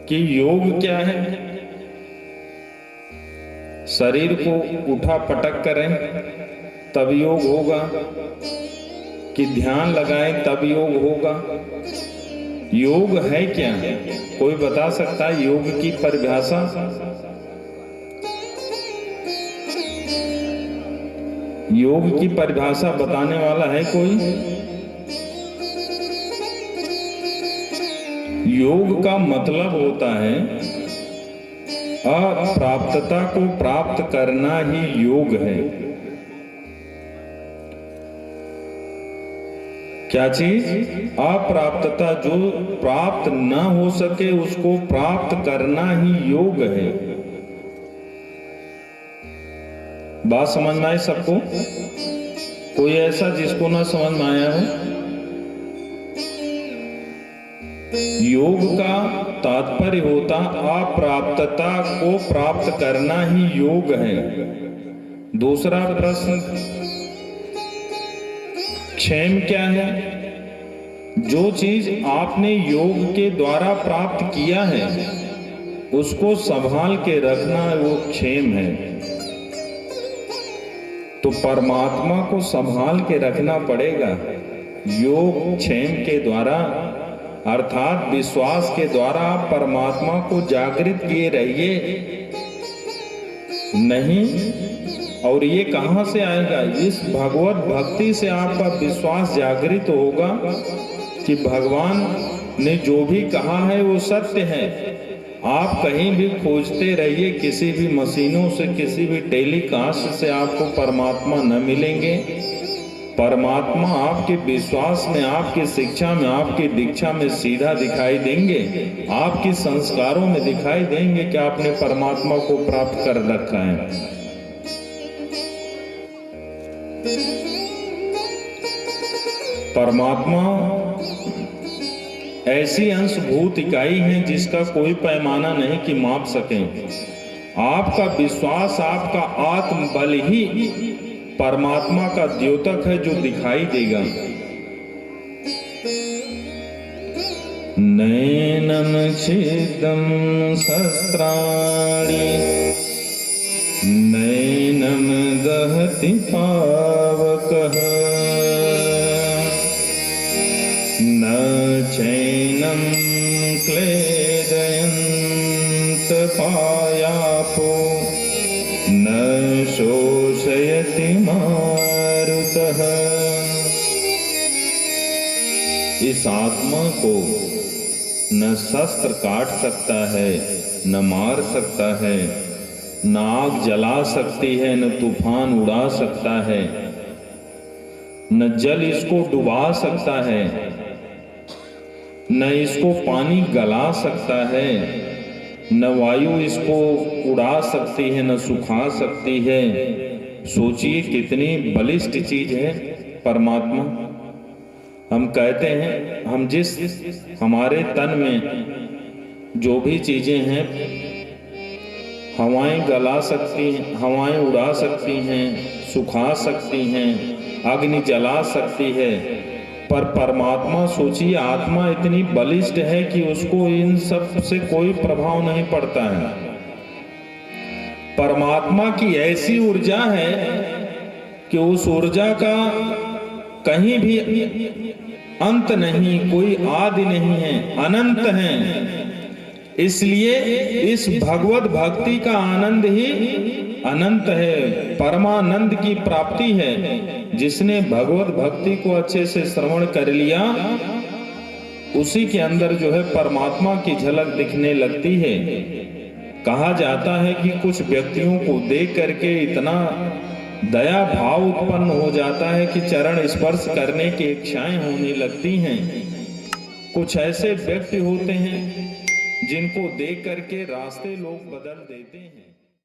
कि योग क्या है। शरीर को उठा पटक करें तब योग होगा, कि ध्यान लगाएं तब योग होगा। योग है क्या? कोई बता सकता है योग की परिभाषा? योग की परिभाषा बताने वाला है कोई? योग का मतलब होता है अप्राप्तता को प्राप्त करना ही योग है। क्या चीज? अप्राप्तता, जो प्राप्त ना हो सके उसको प्राप्त करना ही योग है। बात समझ में आई सबको? कोई ऐसा जिसको ना समझ में आया हो? योग का तात्पर्य होता अप्राप्तता को प्राप्त करना ही योग है। दूसरा प्रश्न, क्षेम क्या है? जो चीज आपने योग के द्वारा प्राप्त किया है उसको संभाल के रखना वो क्षेम है। तो परमात्मा को संभाल के रखना पड़ेगा योग क्षेम के द्वारा, अर्थात विश्वास के द्वारा आप परमात्मा को जागृत किए रहिए। नहीं, और ये कहां से आएगा? इस भगवत भक्ति से आपका विश्वास जागृत होगा कि भगवान ने जो भी कहा है वो सत्य है। आप कहीं भी खोजते रहिए, किसी भी मशीनों से, किसी भी टेलीकास्ट से आपको परमात्मा न मिलेंगे। परमात्मा आपके विश्वास में, आपकी शिक्षा में, आपकी दीक्षा में सीधा दिखाई देंगे, आपके संस्कारों में दिखाई देंगे कि आपने परमात्मा को प्राप्त कर रखा है। परमात्मा ऐसी अंशभूत इकाई है जिसका कोई पैमाना नहीं कि माप सकें। आपका विश्वास, आपका आत्मबल ही परमात्मा का द्योतक है जो दिखाई देगा। नैनम छिदम शस्त्राणि नैनम दहति पावकः न चैनम क्लेदयन्त पायापो न शोषयति मारुतः। इस आत्मा को न शस्त्र काट सकता है, न मार सकता है, न आग जला सकती है, न तूफान उड़ा सकता है, न जल इसको डुबा सकता है, न इसको पानी गला सकता है, न वायु इसको उड़ा सकती है, न सुखा सकती है। सोचिए कितनी बलिष्ठ चीज है परमात्मा। हम कहते हैं, हम जिस हमारे तन में जो भी चीजें हैं, हवाएं गला सकती हैं, हवाएं उड़ा सकती हैं, सुखा सकती हैं, अग्नि जला सकती है, पर परमात्मा, सोचिए आत्मा इतनी बलिष्ठ है कि उसको इन सब से कोई प्रभाव नहीं पड़ता है। परमात्मा की ऐसी ऊर्जा है कि उस ऊर्जा का कहीं भी अंत नहीं, कोई आदि नहीं है, अनंत है। इसलिए इस भगवत भक्ति का आनंद ही अनंत है, परमानंद की प्राप्ति है। जिसने भगवत भक्ति को अच्छे से श्रवण कर लिया उसी के अंदर जो है परमात्मा की झलक दिखने लगती है। कहा जाता है कि कुछ व्यक्तियों को देख करके इतना दया भाव उत्पन्न हो जाता है कि चरण स्पर्श करने की इच्छाएं होने लगती हैं। कुछ ऐसे व्यक्ति होते हैं जिनको देख करके रास्ते लोग बदल देते हैं।